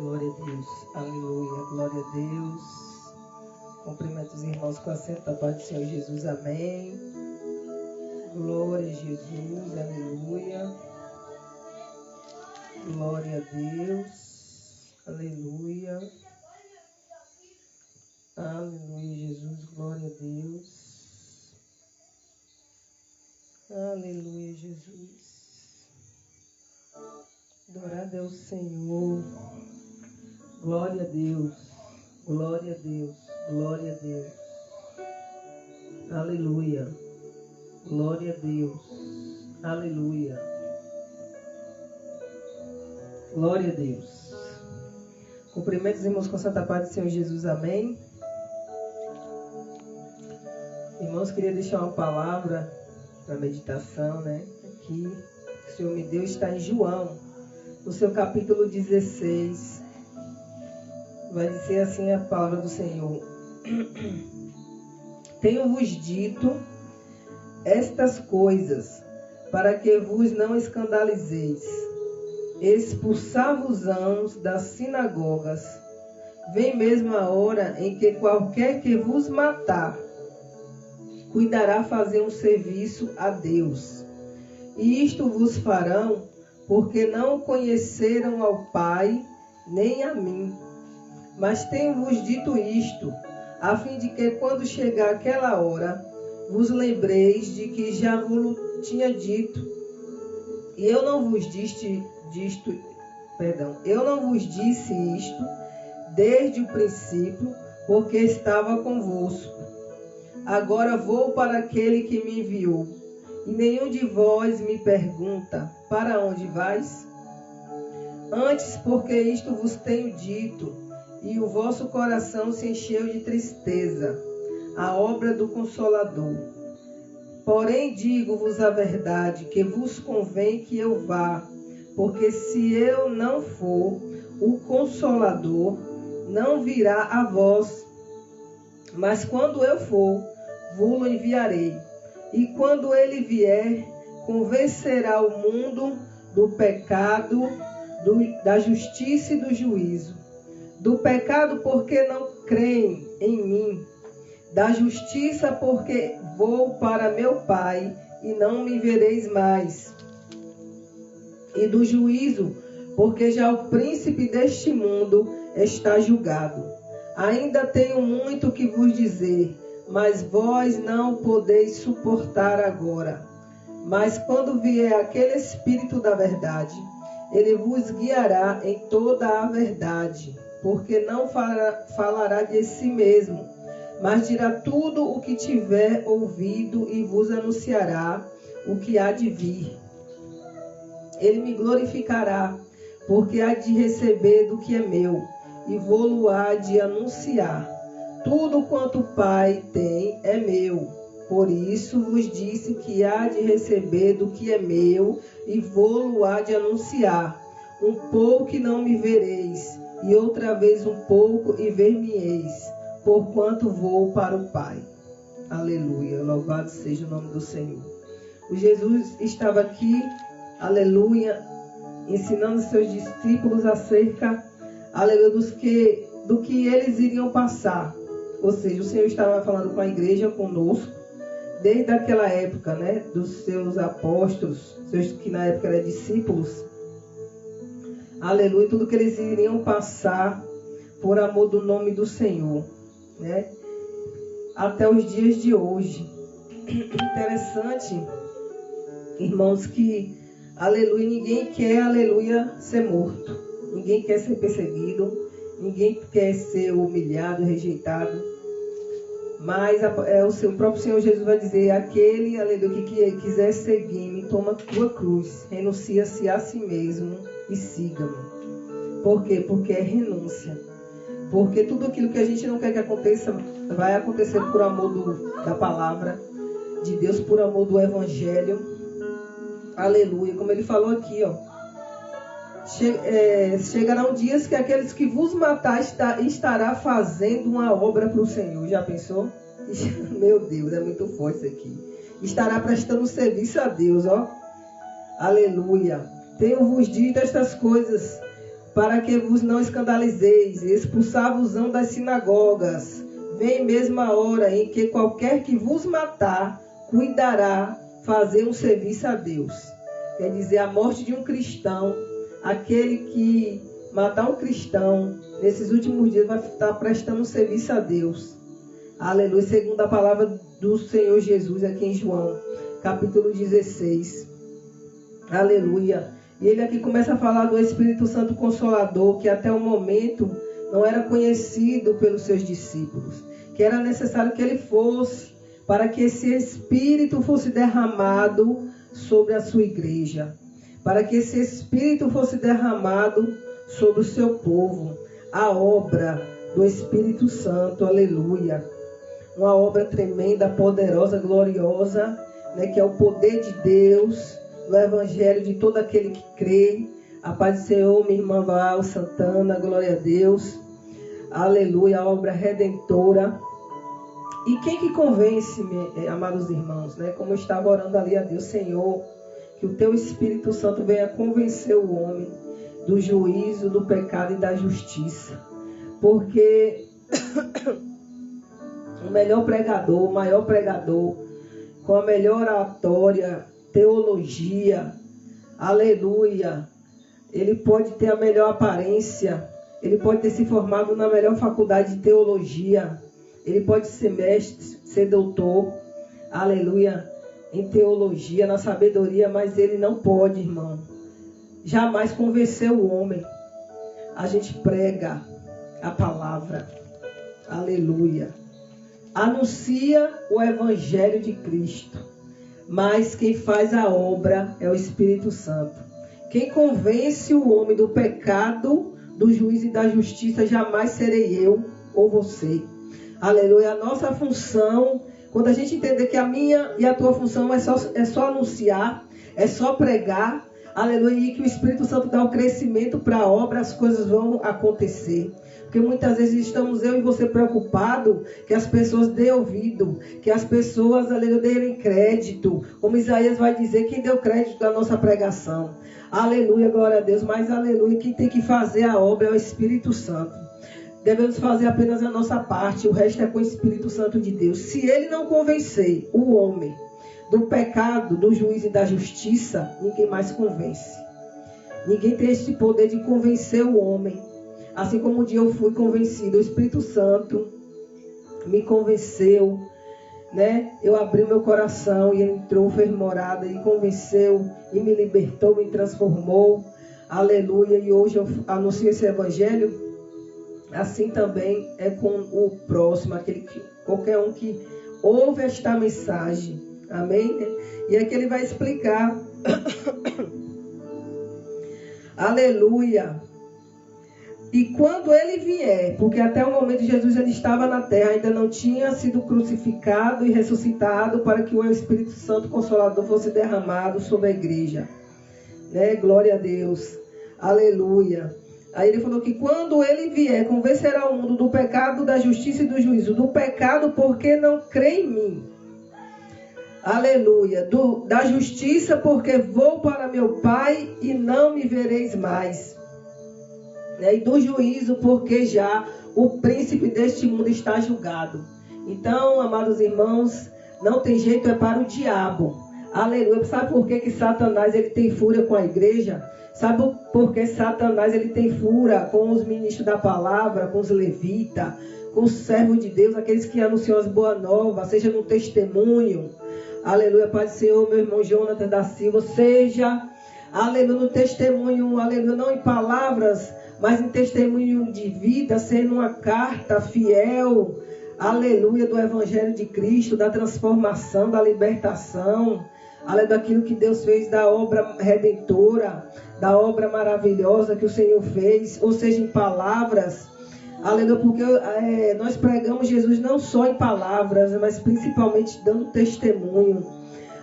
Glória a Deus. Aleluia. Glória a Deus. Cumprimento os irmãos com a santa paz do Senhor Jesus. Amém. Glória a Jesus. Aleluia. Glória a Deus. Aleluia. Aleluia, Jesus. Glória a Deus. Aleluia, Jesus. Adorado é o Senhor. Glória a Deus. Glória a Deus. Glória a Deus. Aleluia. Glória a Deus. Aleluia. Glória a Deus. Cumprimento os irmãos com a santa paz do Senhor Jesus. Amém. Irmãos, queria deixar uma palavra para meditação, né? Aqui, que o Senhor me deu, está em João, no seu capítulo 16. Vai dizer assim a palavra do Senhor: Tenho-vos dito estas coisas, para que vos não escandalizeis. Expulsar-vos-ão das sinagogas. Vem mesmo a hora em que qualquer que vos matar cuidará fazer um serviço a Deus. E isto vos farão, porque não conheceram ao Pai, nem a mim. Mas tenho-vos dito isto, a fim de que, quando chegar aquela hora, vos lembreis de que já vos tinha dito. E eu não vos disse isto desde o princípio, porque estava convosco. Agora vou para aquele que me enviou, e nenhum de vós me pergunta: para onde vais? Antes, porque isto vos tenho dito, e o vosso coração se encheu de tristeza, a obra do Consolador. Porém, digo-vos a verdade, que vos convém que eu vá, porque se eu não for, o Consolador não virá a vós. Mas quando eu for, vos-lo enviarei. E quando ele vier, convencerá o mundo do pecado, da justiça e do juízo. Do pecado, porque não creem em mim. Da justiça, porque vou para meu Pai e não me vereis mais. E do juízo, porque já o príncipe deste mundo está julgado. Ainda tenho muito que vos dizer, mas vós não podeis suportar agora. Mas quando vier aquele Espírito da verdade, ele vos guiará em toda a verdade, porque não falará de si mesmo, mas dirá tudo o que tiver ouvido e vos anunciará o que há de vir. Ele me glorificará, porque há de receber do que é meu, e vou-lo há de anunciar. Tudo quanto o Pai tem é meu. Por isso vos disse que há de receber do que é meu, e vou-lo há de anunciar. Um pouco e não me vereis, e outra vez um pouco e ver-me-eis, porquanto vou para o Pai. Aleluia. Louvado seja o nome do Senhor. O Jesus estava aqui, aleluia, ensinando seus discípulos acerca, aleluia, do que eles iriam passar. Ou seja, o Senhor estava falando com a igreja, conosco, desde aquela época, né, dos seus apóstolos, seus que na época eram discípulos, aleluia, tudo que eles iriam passar por amor do nome do Senhor, né, até os dias de hoje. Interessante, irmãos, que, aleluia, ninguém quer, aleluia, ser morto, ninguém quer ser perseguido, ninguém quer ser humilhado, rejeitado. Mas o próprio Senhor Jesus vai dizer: aquele, aleluia, que quiser seguir-me, toma tua cruz, renuncia-se a si mesmo e siga-me. Por quê? Porque é renúncia. Porque tudo aquilo que a gente não quer que aconteça, vai acontecer por amor da palavra de Deus, por amor do Evangelho. Aleluia. Como ele falou aqui, ó. Chegarão dias que aqueles que vos matar estará fazendo uma obra para o Senhor. Já pensou? Meu Deus, é muito forte isso aqui. Estará prestando serviço a Deus, ó. Aleluia. Tenho-vos dito estas coisas para que vos não escandalizeis, expulsar-vos-ão das sinagogas. Vem mesmo a hora em que qualquer que vos matar, cuidará fazer um serviço a Deus. Quer dizer, a morte de um cristão, aquele que matar um cristão, nesses últimos dias vai estar prestando um serviço a Deus. Aleluia, segundo a palavra do Senhor Jesus aqui em João, capítulo 16. Aleluia. E ele aqui começa a falar do Espírito Santo Consolador, que até o momento não era conhecido pelos seus discípulos, que era necessário que ele fosse, para que esse Espírito fosse derramado sobre a sua igreja, para que esse Espírito fosse derramado sobre o seu povo, a obra do Espírito Santo, aleluia. Uma obra tremenda, poderosa, gloriosa, né, que é o poder de Deus, no Evangelho de todo aquele que crê. A paz do Senhor, minha irmã Val Santana, glória a Deus, aleluia, a obra redentora. E quem que convence, amados irmãos, né? Como eu estava orando ali a Deus, Senhor, que o teu Espírito Santo venha convencer o homem do juízo, do pecado e da justiça. Porque o melhor pregador, o maior pregador, com a melhor oratória, teologia, aleluia, ele pode ter a melhor aparência, ele pode ter se formado na melhor faculdade de teologia, ele pode ser mestre, ser doutor, aleluia, em teologia, na sabedoria, mas ele não pode, irmão, jamais convencer o homem. A gente prega a palavra, aleluia, anuncia o Evangelho de Cristo, mas quem faz a obra é o Espírito Santo. Quem convence o homem do pecado, do juízo e da justiça jamais serei eu ou você. Aleluia. A nossa função, quando a gente entender que a minha e a tua função é só anunciar, é só pregar, aleluia, e que o Espírito Santo dá o crescimento para a obra, as coisas vão acontecer. Porque muitas vezes estamos eu e você preocupados que as pessoas dêem ouvido, que as pessoas, aleluia, deem crédito. Como Isaías vai dizer, quem deu crédito à nossa pregação. Aleluia, glória a Deus. Mas, aleluia, quem tem que fazer a obra é o Espírito Santo. Devemos fazer apenas a nossa parte, o resto é com o Espírito Santo de Deus. Se ele não convencer o homem do pecado, do juízo e da justiça, ninguém mais convence. Ninguém tem esse poder de convencer o homem. Assim como um dia eu fui convencido, o Espírito Santo me convenceu, né? Eu abri o meu coração e ele entrou, fez morada e convenceu e me libertou, me transformou. Aleluia. E hoje eu anuncio esse Evangelho. Assim também é com o próximo, qualquer um que ouve esta mensagem. Amém? E aqui ele vai explicar. Aleluia. E quando ele vier, porque até o momento Jesus ele estava na terra, ainda não tinha sido crucificado e ressuscitado para que o Espírito Santo Consolador fosse derramado sobre a igreja. Né? Glória a Deus. Aleluia. Aí ele falou que quando ele vier, convencerá o mundo do pecado, da justiça e do juízo. Do pecado porque não crê em mim. Aleluia. Da justiça porque vou para meu Pai e não me vereis mais. E do juízo porque já o príncipe deste mundo está julgado. Então, amados irmãos, não tem jeito, é para o diabo. Aleluia. Sabe por que Satanás ele tem fúria com a igreja? Sabe por que Satanás ele tem fúria com os ministros da palavra, com os levitas, com os servos de Deus, aqueles que anunciam as boas novas, seja no testemunho. Aleluia, Pai do Senhor, meu irmão Jonathan da Silva, seja, aleluia, no testemunho, aleluia, não em palavras, mas em testemunho de vida, sendo uma carta fiel, aleluia, do Evangelho de Cristo, da transformação, da libertação, aleluia, daquilo que Deus fez, da obra redentora, da obra maravilhosa que o Senhor fez, ou seja, em palavras, aleluia, porque nós pregamos Jesus não só em palavras, mas principalmente dando testemunho,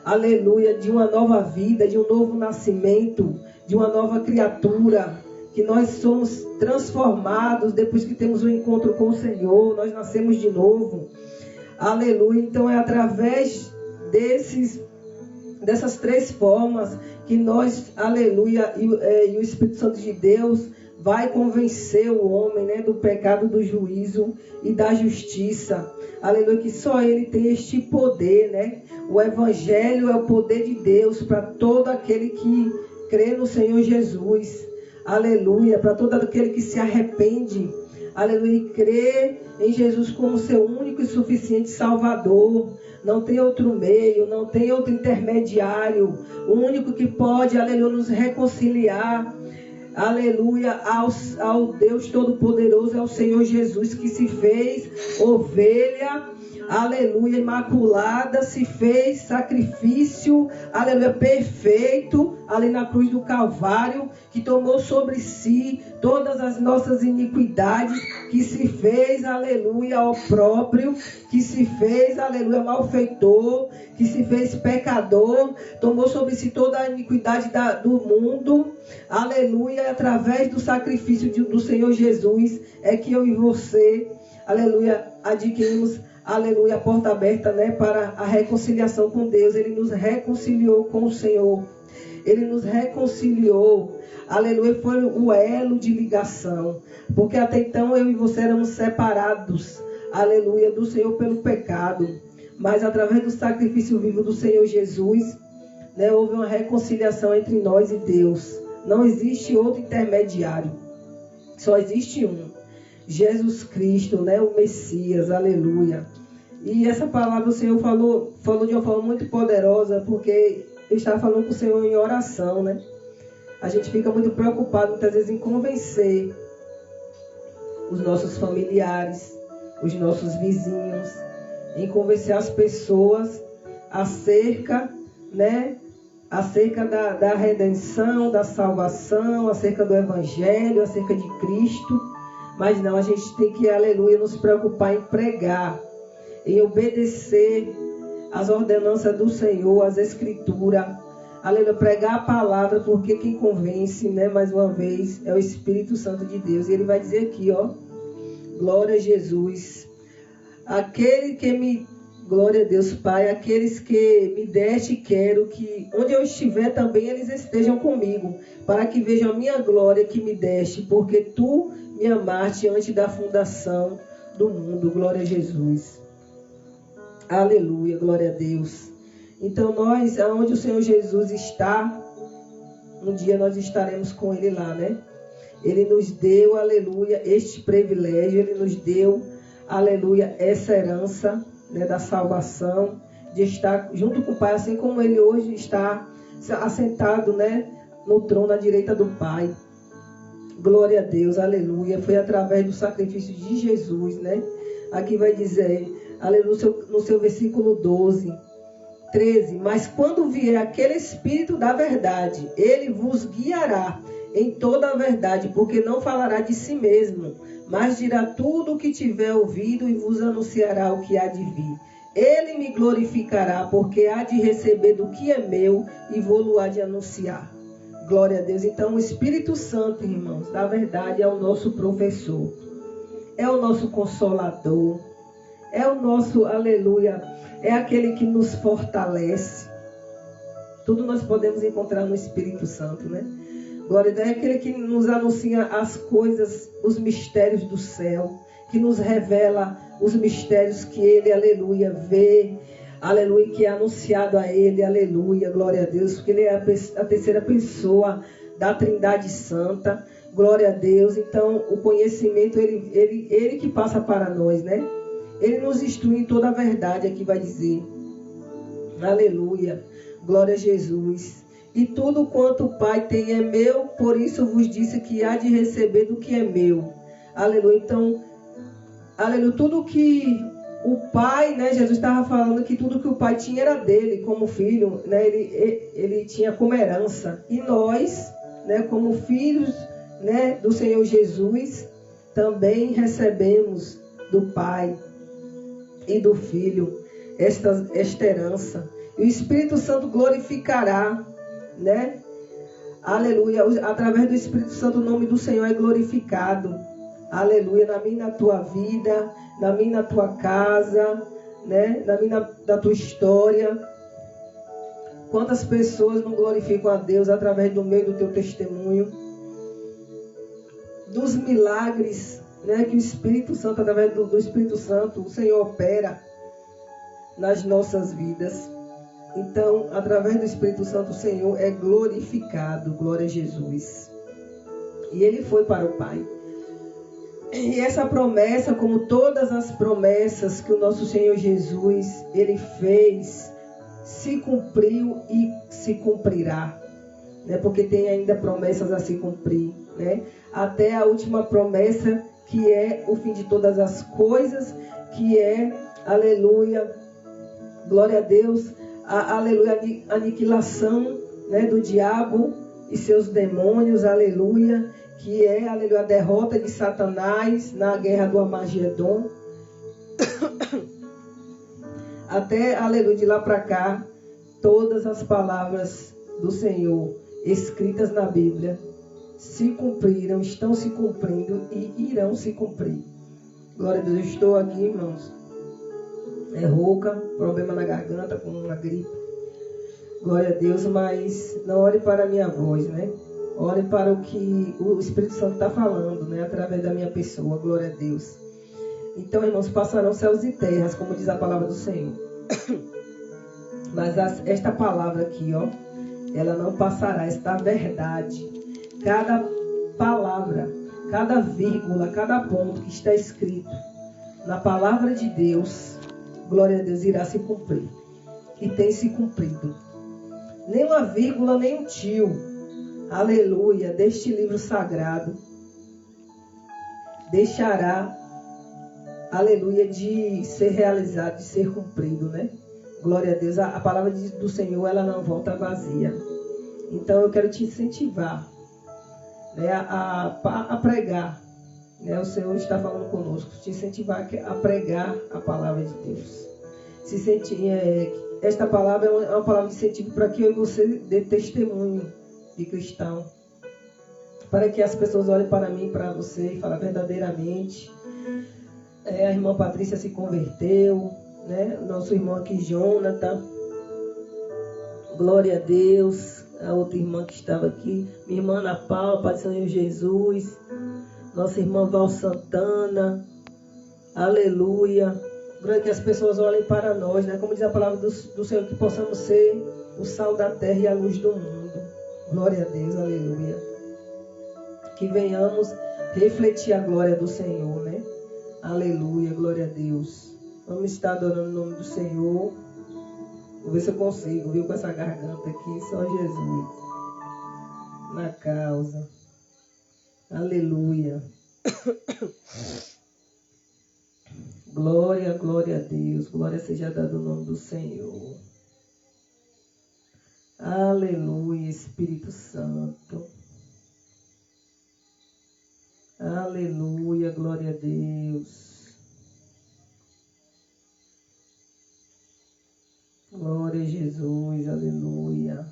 aleluia, de uma nova vida, de um novo nascimento, de uma nova criatura, que nós somos transformados depois que temos um encontro com o Senhor, nós nascemos de novo, aleluia. Então é através dessas três formas que nós, aleluia, e o Espírito Santo de Deus vai convencer o homem, né, do pecado, do juízo e da justiça. Aleluia, que só Ele tem este poder, né? O Evangelho é o poder de Deus para todo aquele que crê no Senhor Jesus. Aleluia, para todo aquele que se arrepende. Aleluia, e crê em Jesus como seu único e suficiente Salvador. Não tem outro meio, não tem outro intermediário. O único que pode, aleluia, nos reconciliar, aleluia, ao Deus Todo-Poderoso, é o Senhor Jesus, que se fez ovelha, aleluia, imaculada, se fez sacrifício, aleluia, perfeito, ali na cruz do Calvário, que tomou sobre si todas as nossas iniquidades, que se fez, aleluia, ao próprio, que se fez, aleluia, malfeitor, que se fez pecador, tomou sobre si toda a iniquidade do mundo, aleluia, através do sacrifício do Senhor Jesus, é que eu e você, aleluia, adquirimos, aleluia, a porta aberta, né, para a reconciliação com Deus. Ele nos reconciliou com o Senhor. Ele nos reconciliou. Aleluia, foi o elo de ligação. Porque até então eu e você éramos separados, aleluia, do Senhor pelo pecado. Mas através do sacrifício vivo do Senhor Jesus, né, houve uma reconciliação entre nós e Deus. Não existe outro intermediário. Só existe um. Jesus Cristo, né, o Messias, aleluia. E essa palavra o Senhor falou de uma forma muito poderosa, porque eu estava falando com o Senhor em oração, né? A gente fica muito preocupado muitas vezes em convencer os nossos familiares, os nossos vizinhos, em convencer as pessoas acerca, né, acerca da redenção, da salvação, acerca do Evangelho, acerca de Cristo. Mas não, a gente tem que, aleluia, nos preocupar em pregar, em obedecer às ordenanças do Senhor, às Escrituras. Aleluia, pregar a palavra, porque quem convence, né, mais uma vez, é o Espírito Santo de Deus. E ele vai dizer aqui, ó, glória a Jesus. Glória a Deus, Pai, aqueles que me deste, quero que onde eu estiver também eles estejam comigo, para que vejam a minha glória que me deste, porque tu me amaste antes da fundação do mundo. Glória a Jesus. Aleluia, glória a Deus. Então nós, aonde o Senhor Jesus está, um dia nós estaremos com Ele lá, né? Ele nos deu, aleluia, este privilégio, Ele nos deu, aleluia, essa herança, né, da salvação, de estar junto com o Pai, assim como Ele hoje está assentado, né, no trono à direita do Pai. Glória a Deus, aleluia. Foi através do sacrifício de Jesus, né? Aqui vai dizer, aleluia, no seu versículo 13. Mas quando vier aquele Espírito da verdade, Ele vos guiará em toda a verdade, porque não falará de si mesmo, mas dirá tudo o que tiver ouvido e vos anunciará o que há de vir. Ele me glorificará, porque há de receber do que é meu e vou-lo há de anunciar. Glória a Deus. Então o Espírito Santo, irmãos, na verdade é o nosso professor, é o nosso consolador, é o nosso, aleluia, é aquele que nos fortalece. Tudo nós podemos encontrar no Espírito Santo, né? Glória a Deus, é aquele que nos anuncia as coisas, os mistérios do céu, que nos revela os mistérios que Ele, aleluia, vê, aleluia, que é anunciado a Ele, aleluia, glória a Deus, porque Ele é a terceira pessoa da Trindade Santa, glória a Deus. Então o conhecimento, ele que passa para nós, né? Ele nos instrui em toda a verdade, aqui vai dizer, aleluia, glória a Jesus. E tudo quanto o Pai tem é meu, por isso vos disse que há de receber do que é meu. Aleluia. Então, aleluia, tudo que o Pai, né, Jesus estava falando que tudo que o Pai tinha era dele, como filho, né, ele tinha como herança. E nós, né, como filhos, né, do Senhor Jesus, também recebemos do Pai e do Filho esta herança. E o Espírito Santo glorificará, né? Aleluia. Através do Espírito Santo o nome do Senhor é glorificado. Aleluia. Na minha e na tua vida, na minha e na tua casa, né? Na minha da tua história. Quantas pessoas não glorificam a Deus através do meu e do teu testemunho? dos milagres, né, que o Espírito Santo, através do Espírito Santo, o Senhor opera nas nossas vidas. Então, através do Espírito Santo, o Senhor é glorificado. Glória a Jesus. E ele foi para o Pai. E essa promessa, como todas as promessas que o nosso Senhor Jesus, ele fez, se cumpriu e se cumprirá, né? Porque tem ainda promessas a se cumprir, né? Até a última promessa, que é o fim de todas as coisas, que é, aleluia, glória a Deus, aleluia, a aniquilação, né, do diabo e seus demônios, aleluia, que é, aleluia, a derrota de Satanás na guerra do Armagedon. Até, aleluia, de lá para cá, todas as palavras do Senhor escritas na Bíblia se cumpriram, estão se cumprindo e irão se cumprir. Glória a Deus. Eu estou aqui, irmãos, rouca, problema na garganta, com uma gripe. Glória a Deus, mas não olhe para a minha voz, né? Olhe para o que o Espírito Santo está falando, né? Através da minha pessoa. Glória a Deus. Então, irmãos, passarão céus e terras, como diz a palavra do Senhor. Mas esta palavra aqui, ó, ela não passará. Esta verdade, cada palavra, cada vírgula, cada ponto que está escrito na palavra de Deus, glória a Deus, irá se cumprir. E tem se cumprido. Nem uma vírgula, nem um tio, aleluia, deste livro sagrado deixará, aleluia, de ser realizado, de ser cumprido, né? Glória a Deus. A palavra do Senhor, ela não volta vazia. Então eu quero te incentivar, né, a pregar, né? O Senhor está falando conosco, te incentivar a pregar a palavra de Deus. Se sentir, esta palavra é uma palavra de incentivo para que eu e você dê testemunho de cristão, para que as pessoas olhem para mim, para você e falem verdadeiramente. A irmã Patrícia se converteu, né? Nosso irmão aqui, Jonathan, glória a Deus. A outra irmã que estava aqui, minha irmã Ana Paula, Pai do Senhor Jesus, nossa irmã Val Santana, aleluia. Para que as pessoas olhem para nós, né? Como diz a palavra do Senhor, que possamos ser o sal da terra e a luz do mundo. Glória a Deus, aleluia. Que venhamos refletir a glória do Senhor, né? Aleluia, glória a Deus. Vamos estar adorando o nome do Senhor. Vou ver se eu consigo, viu? Com essa garganta aqui, só Jesus. Na causa. Aleluia. Glória, glória a Deus. Glória seja dada o nome do Senhor. Aleluia, Espírito Santo. Aleluia, glória a Deus. Glória a Jesus, aleluia.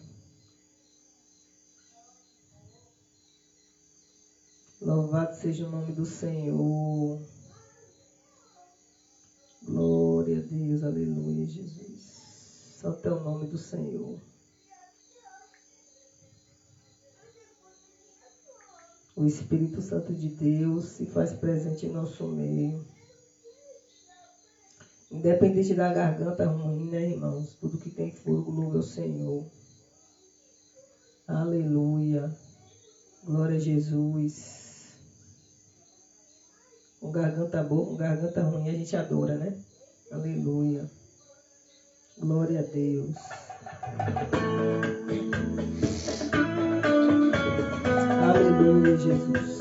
Louvado seja o nome do Senhor. Glória a Deus, aleluia, Jesus. Santo é o nome do Senhor. O Espírito Santo de Deus se faz presente em nosso meio. Independente da garganta ruim, né, irmãos? Tudo que tem fogo, louva ao Senhor. Aleluia. Glória a Jesus. Com garganta boa, com garganta ruim, a gente adora, né? Aleluia. Glória a Deus. Aleluia, Jesus.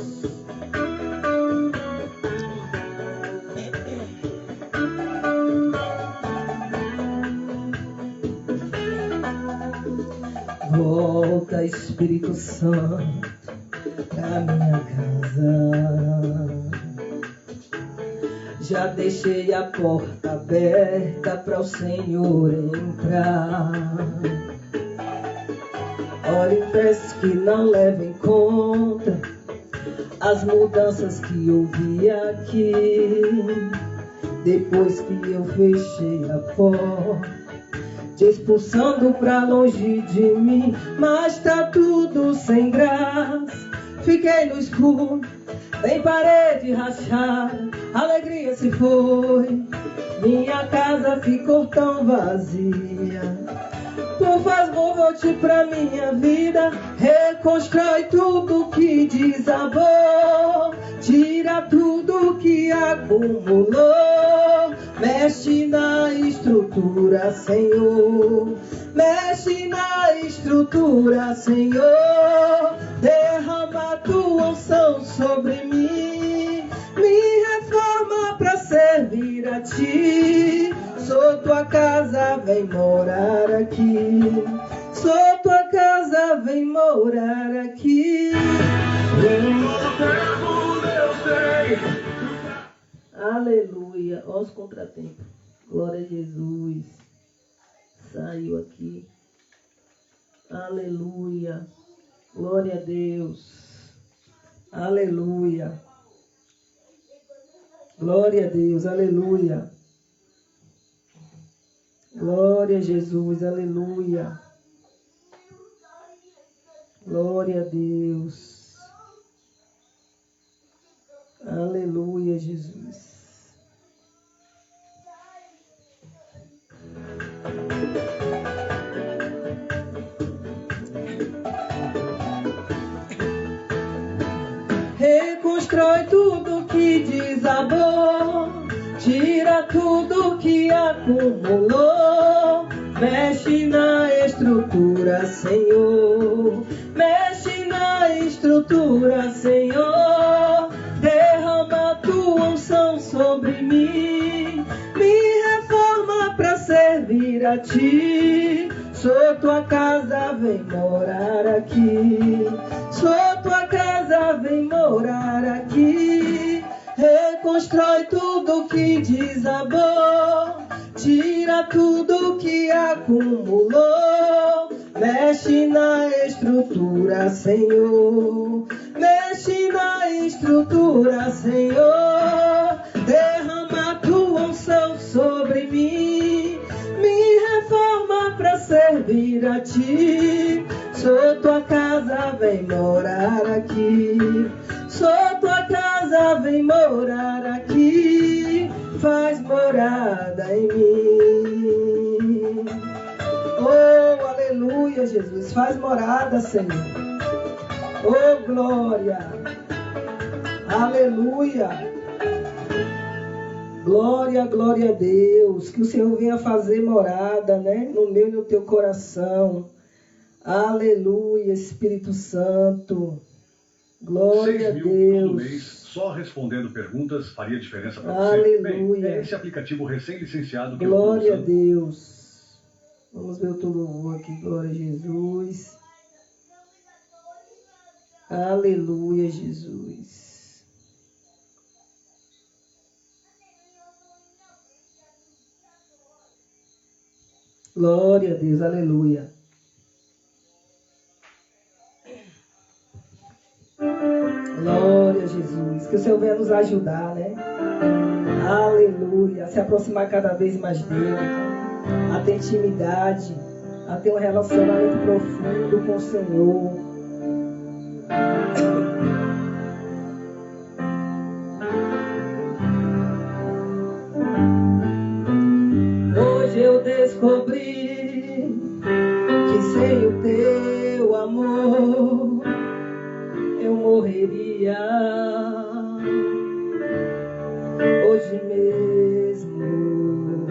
Volta, Espírito Santo, pra minha casa. Já deixei a porta aberta para o Senhor entrar. Ora, e peço que não leve em conta as mudanças que eu vi aqui. Depois que eu fechei a porta, te expulsando pra longe de mim, mas tá tudo sem graça. Fiquei no escuro, nem parede rachada, alegria se foi, minha casa ficou tão vazia. Por favor, volte pra minha vida, reconstrói tudo que desabou, tira tudo que acumulou, mexe na estrutura, Senhor, mexe na estrutura, Senhor, derrama tua unção sobre mim, me reforma pra servir a ti. Sou tua casa, vem morar aqui. Sou tua casa, vem morar aqui. Aleluia. Olha os contratempos. Glória a Jesus. Saiu aqui. Aleluia. Glória a Deus. Aleluia. Glória a Deus. Aleluia. Glória a Jesus, aleluia. Glória a Deus. Aleluia, Jesus. Reconstrói tudo que desabou, tira tudo que acumulou, mexe na estrutura, Senhor, mexe na estrutura, Senhor, derrama tua unção sobre mim, me reforma pra servir a ti. Sou tua casa, vem morar aqui. Sou tua casa, vem morar aqui. Reconstrói tudo que desabou, tira tudo que acumulou, mexe na estrutura, Senhor, mexe na estrutura, Senhor, derrama tua unção sobre mim, me reforma pra servir a ti. Sou tua casa, vem morar aqui. Sou tua casa, vem morar aqui. Faz morada em mim. Oh, aleluia, Jesus. Faz morada, Senhor. Oh, glória. Aleluia. Glória, glória a Deus. Que o Senhor venha fazer morada, né? No meu e no teu coração. Aleluia, Espírito Santo. Glória a Deus. Todo mês, só respondendo perguntas faria diferença para você. Aleluia. Bem, é esse aplicativo recém-licenciado que glória eu a Deus. Vamos ver o teu louvor aqui. Glória a Jesus. Aleluia, Jesus. Glória a Deus. Aleluia. Glória a Jesus. Que o Senhor venha nos ajudar, né? Aleluia. A se aproximar cada vez mais dele. A ter intimidade. A ter um relacionamento profundo com o Senhor. Hoje eu descobri que sem o teu amor eu morreria. Hoje mesmo.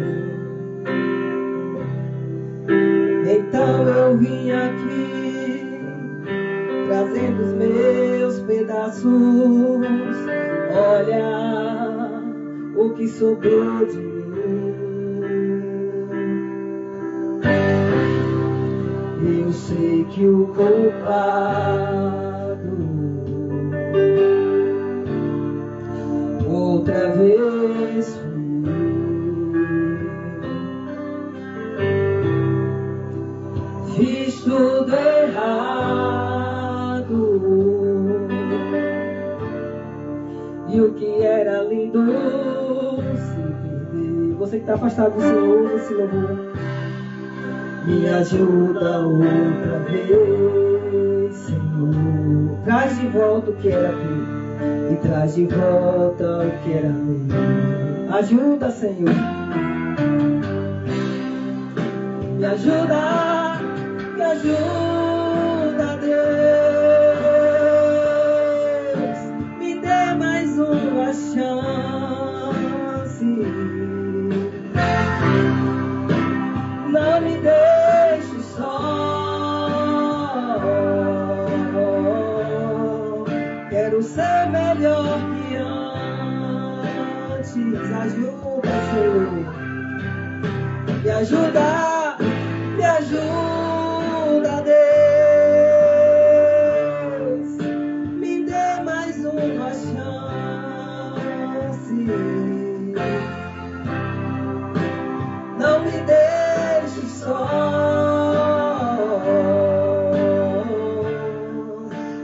Então eu vim aqui trazendo os meus pedaços. Olha o que sobrou de mim. Eu sei que o culpado outra vez fiz tudo errado e o que era lindo se perdeu. Você que está afastado do Senhor, esse louvor, me ajuda outra vez, Senhor, traz de volta o que era teu. e traz de volta o que era meu. Ajuda, Senhor. Me ajuda, Deus. Me dê mais uma chance. Não me deixe só. Quero ser melhor que antes. Ajuda, Senhor. Me ajuda, Deus. Me dê mais uma chance. Não me deixe só.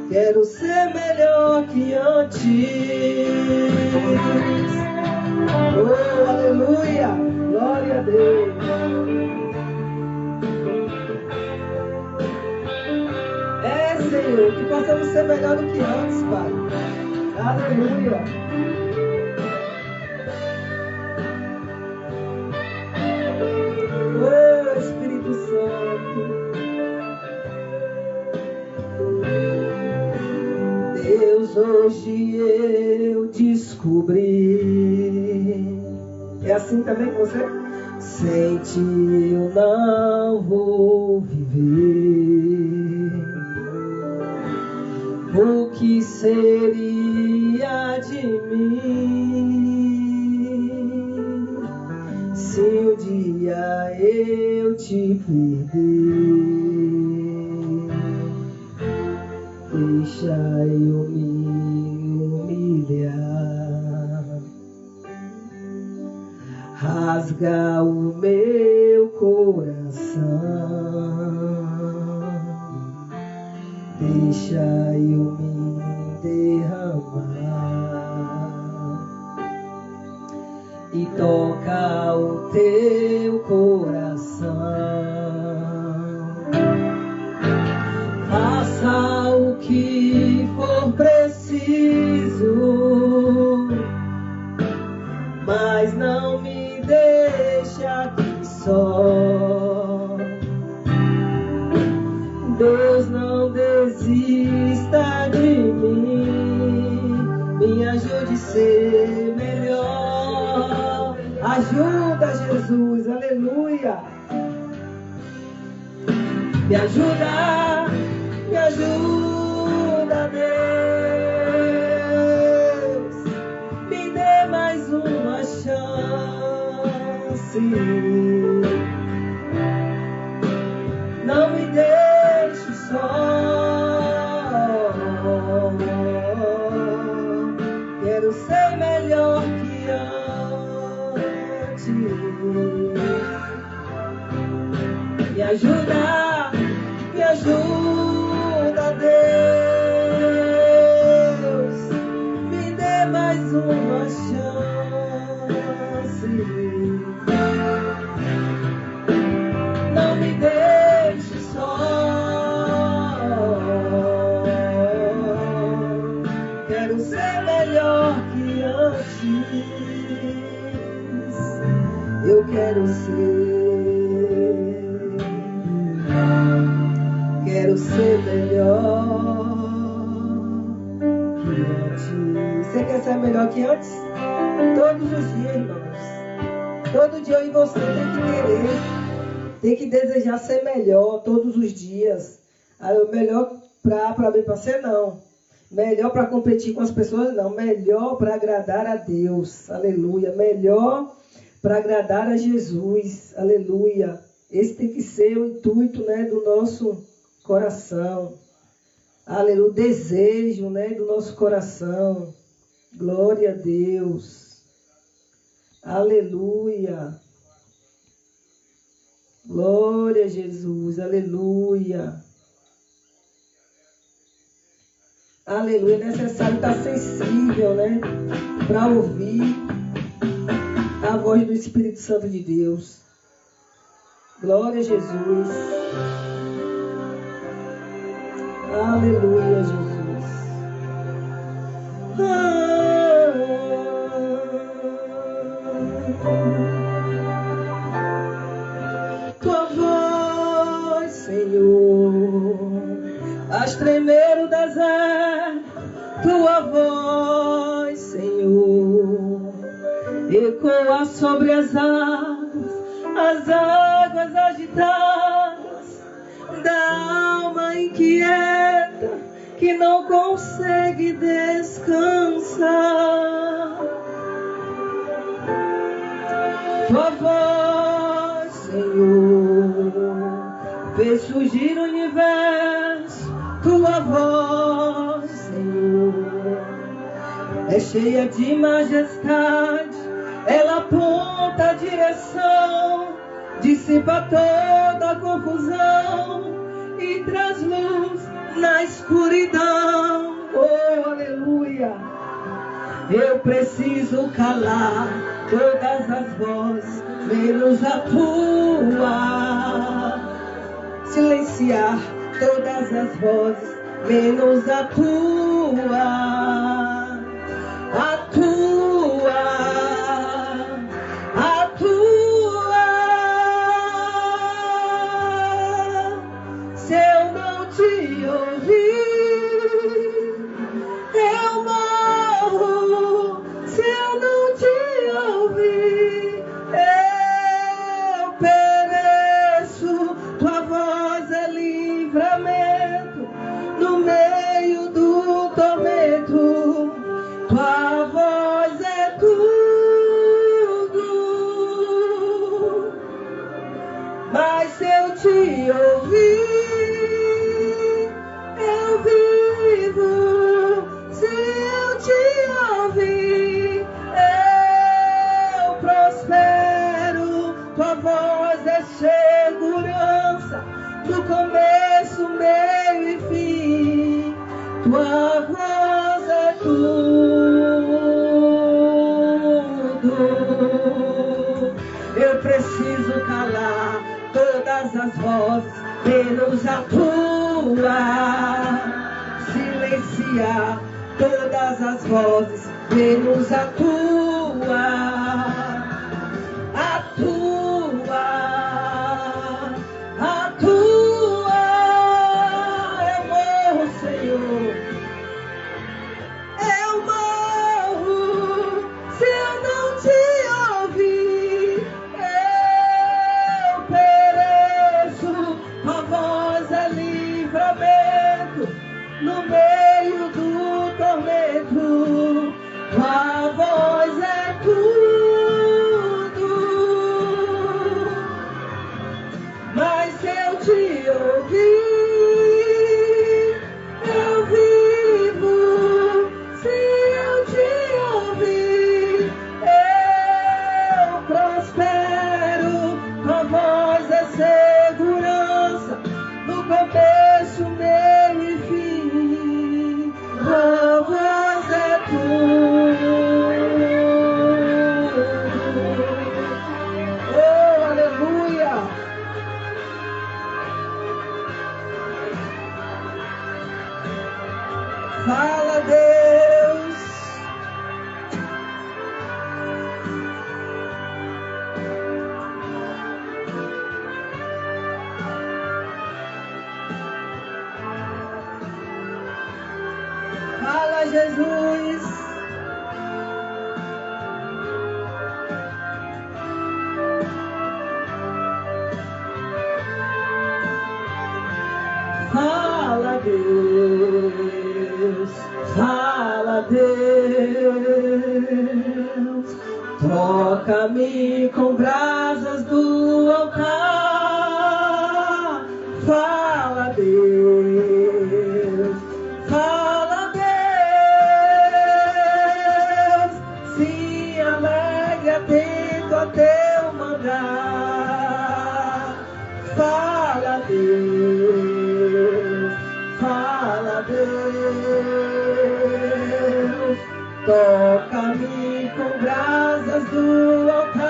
Quero ser melhor que antes. Oh, aleluia. Glória a Deus. Senhor, que possamos ser melhor do que antes, Pai. Aleluia. Oh, Espírito Santo. Deus, hoje eu descobri. É assim também com você? Sem ti eu não vou viver. O que seria de mim se um dia eu te perder? Deixa eu me humilhar, rasga o meu coração. Deixa eu me derramar e toca o teu coração. Faça o que for preciso, mas não me deixe aqui só. Deus, não desista de mim, me ajude a ser melhor. Ajuda, Jesus, aleluia. Me ajuda, Deus. Me dê mais uma chance. Não me deixe só. Quero ser melhor que antes. Me ajuda, Deus. Me dê mais uma chance. Não me deixe só. Quero ser melhor que antes. Eu quero ser melhor que antes. Você quer ser melhor que antes? Todos os dias, irmãos. Todo dia eu e você tem que querer, tem que desejar ser melhor todos os dias. Melhor para bem para ser, não. Melhor para competir com as pessoas, não. Melhor para agradar a Deus. Aleluia. Melhor para agradar a Jesus. Aleluia. Esse tem que ser o intuito, né, do nosso coração. Aleluia. O desejo, né, do nosso coração. Glória a Deus. Aleluia. Glória a Jesus. Aleluia. Aleluia. É necessário estar sensível, né, para ouvir a voz do Espírito Santo de Deus. Glória a Jesus. Aleluia, Jesus. Tua voz, Senhor, faz tremer o deserto. Tua voz, Senhor, ecoa sobre as águas agitadas da alma inquieta que não consegue descansar. Tua voz, Senhor, fez surgir o universo. Tua voz, Senhor, é cheia de majestade. Ela aponta a direção, dissipa toda a confusão e traz luz na escuridão. Oh, aleluia! Eu preciso calar todas as vozes, menos a tua. Silenciar todas as vozes, menos a tua. A tua. A tua. Se eu não te ouvir, eu morro. Se eu não te ouvir, eu pereço. Tua voz é livramento no meio do tormento. Tua voz é tudo. Mas se eu te ouvir, eu vivo. Se eu te ouvir, eu prospero. Tua voz é segurança no começo, meio e fim. Tua voz é tudo. Eu preciso calar todas as vozes, menos a tua. Silenciar todas as vozes, menos a tua. A tua. A tua. Eu morro, Senhor. Eu morro se eu não te ouvir. Eu pereço. A voz é livramento no meio do tormento. Tua voz é tudo. Mas se eu te ouvir, eu vivo. Se eu te ouvir, eu prospero. Tua voz é segurança no começo, meio e fim. Tua voz é tudo. Oh, aleluia! Fala, Deus. Fala, Jesus. Fala, Deus. Fala, Deus. Toca-me com brasas do altar. Fala, Deus. Fala, Deus. Se alegre, atento a teu mandar. Fala, Deus. Fala, Deus. Toca-me com brasas do altar.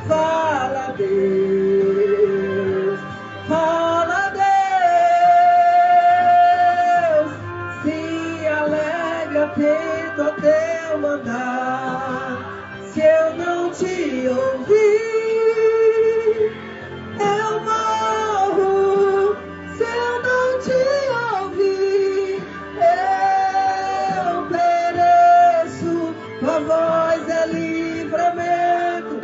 Fala, Deus. Fala, Deus. Se alegre. eu mandar, se eu não te ouvir, eu morro. Se eu não te ouvir, eu pereço. Tua voz é livramento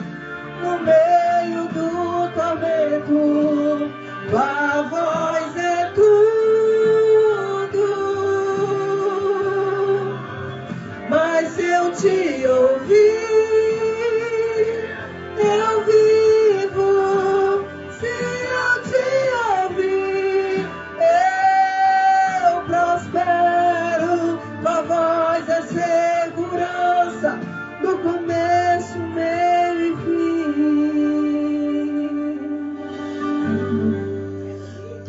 no meio do tormento. Tua voz é tudo. Mas se eu te ouvir, eu vivo. Se eu te ouvir, eu prospero. Tua voz é segurança no começo, meio e fim.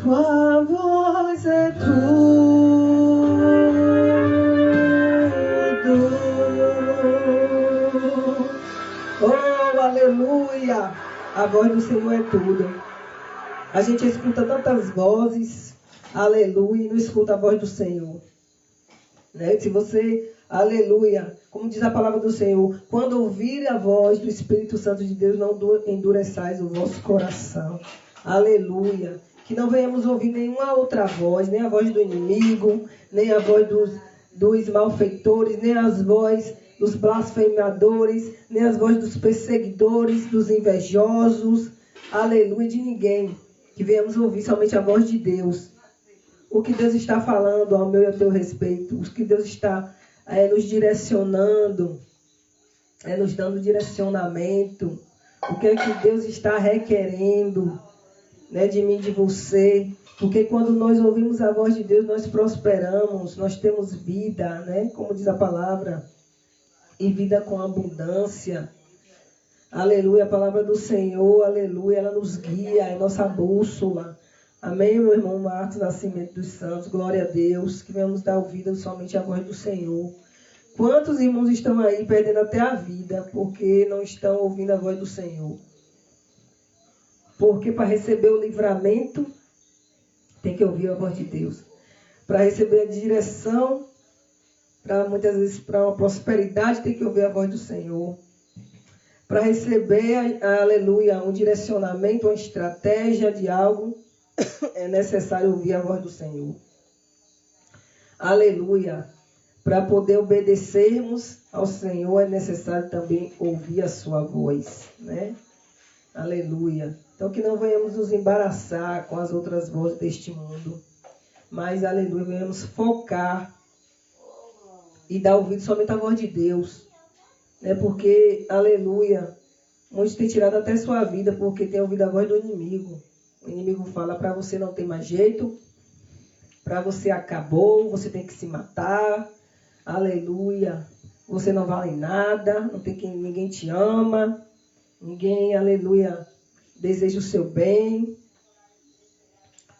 Tua voz é tudo. Oh, aleluia! A voz do Senhor é tudo. A gente escuta tantas vozes, aleluia, e não escuta a voz do Senhor. Né? Se você, aleluia, como diz a palavra do Senhor, quando ouvir a voz do Espírito Santo de Deus, não endureçais o vosso coração. Aleluia. Que não venhamos ouvir nenhuma outra voz, nem a voz do inimigo, nem a voz dos malfeitores, nem as vozes dos blasfemadores, nem as vozes dos perseguidores, dos invejosos, aleluia, de ninguém. Que venhamos ouvir somente a voz de Deus. O que Deus está falando ao meu e ao teu respeito, o que Deus está nos direcionando, nos dando direcionamento, o que é que Deus está requerendo, né, de mim, de você. Porque quando nós ouvimos a voz de Deus, nós prosperamos, nós temos vida, né, como diz a palavra, e vida com abundância. Aleluia, a palavra do Senhor, aleluia, ela nos guia, é nossa bússola. Amém, meu irmão Marcos Nascimento dos Santos, glória a Deus, que venhamos dar ouvido somente à voz do Senhor. Quantos irmãos estão aí perdendo até a vida, porque não estão ouvindo a voz do Senhor? Porque para receber o livramento, tem que ouvir a voz de Deus. Para receber a direção, muitas vezes para uma prosperidade, tem que ouvir a voz do Senhor. Para receber, aleluia, um direcionamento, uma estratégia de algo, é necessário ouvir a voz do Senhor. Aleluia. Para poder obedecermos ao Senhor, é necessário também ouvir a sua voz, né? Aleluia. Então, que não venhamos nos embaraçar com as outras vozes deste mundo, mas, aleluia, venhamos focar e dar ouvido somente à voz de Deus, né? Porque, aleluia, muitos têm tirado até sua vida porque têm ouvido a voz do inimigo. O inimigo fala: para você não tem mais jeito, para você acabou, você tem que se matar, aleluia, você não vale nada, não tem quem, ninguém te ama, ninguém, aleluia, deseja o seu bem.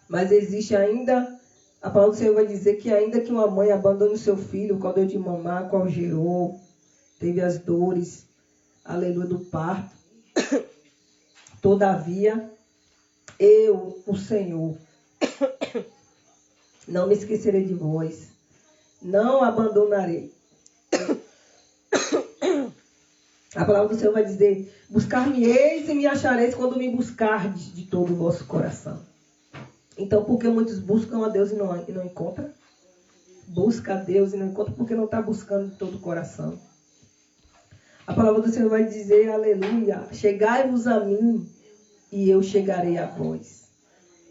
Mas existe ainda, a palavra do Senhor vai dizer que ainda que uma mãe abandone o seu filho, qual deu de mamar, qual gerou, teve as dores, aleluia, do parto, todavia, eu, o Senhor, não me esquecerei de vós, não abandonarei. A palavra do Senhor vai dizer: buscar-me-eis e me achareis quando me buscardes de todo o vosso coração. Então, por que muitos buscam a Deus e não encontram? Busca a Deus e não encontra porque não está buscando de todo o coração. A palavra do Senhor vai dizer, aleluia, chegai-vos a mim e eu chegarei a vós.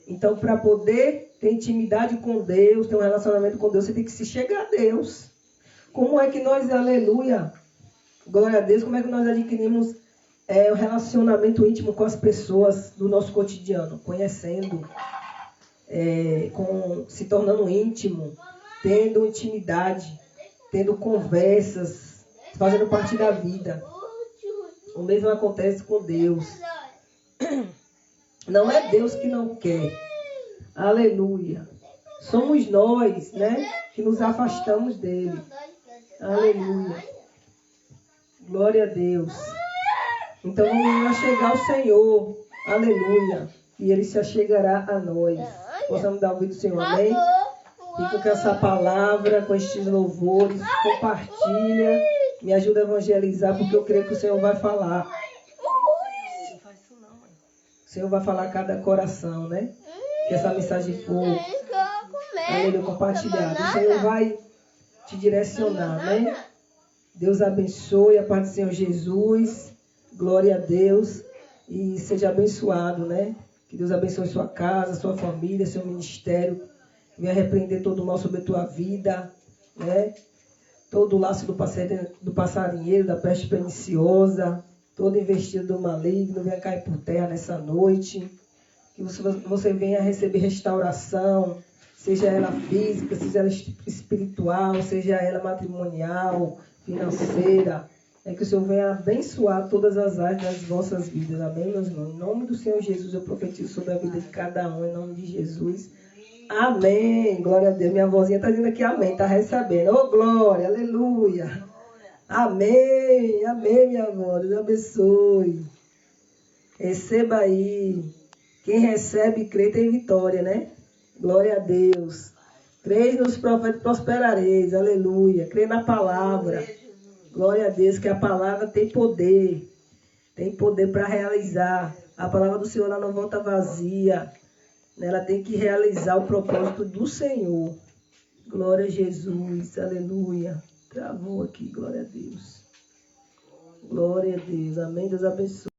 Então, para poder ter intimidade com Deus, ter um relacionamento com Deus, você tem que se chegar a Deus. Como é que nós, aleluia, glória a Deus, como é que nós adquirimos um relacionamento íntimo com as pessoas do nosso cotidiano? Conhecendo, se tornando íntimo, tendo intimidade, tendo conversas, fazendo parte da vida. O mesmo acontece com Deus. Não é Deus que não quer. Aleluia. Somos nós, né, que nos afastamos dele. Aleluia. Glória a Deus. Então vamos nos chegar ao Senhor. Aleluia. E ele se achegará a nós. Possamos dar ouvido ao Senhor. Amém? Fica com essa palavra, com estes louvores, compartilha, me ajuda a evangelizar, porque eu creio que o Senhor vai falar. O Senhor vai falar a cada coração, né? Que essa mensagem for, aleluia, compartilhada. O Senhor vai te direcionar, né? Deus abençoe, a paz do Senhor Jesus. Glória a Deus. E seja abençoado, né? Que Deus abençoe sua casa, sua família, seu ministério. Venha repreender todo o mal sobre a tua vida, né? Todo o laço do passarinheiro, da peste perniciosa, todo investido do maligno, venha cair por terra nessa noite. Que você venha receber restauração, seja ela física, seja ela espiritual, seja ela matrimonial, financeira. É que o Senhor venha abençoar todas as áreas das vossas vidas. Amém, meus irmãos? Em nome do Senhor Jesus, eu profetizo sobre a vida de cada um, em nome de Jesus. Amém. Glória a Deus. Minha vozinha está dizendo aqui amém, está recebendo. Oh, glória, aleluia. Amém, amém, minha avó. Deus abençoe. Receba aí. Quem recebe e crê tem vitória, né? Glória a Deus. Creis nos profetas, prosperareis. Aleluia. Crê na palavra. Glória a Deus, que a palavra tem poder. Tem poder para realizar. A palavra do Senhor ela não volta vazia. Ela tem que realizar o propósito do Senhor. Glória a Jesus. Aleluia. Travou aqui. Glória a Deus. Glória a Deus. Amém. Deus abençoe.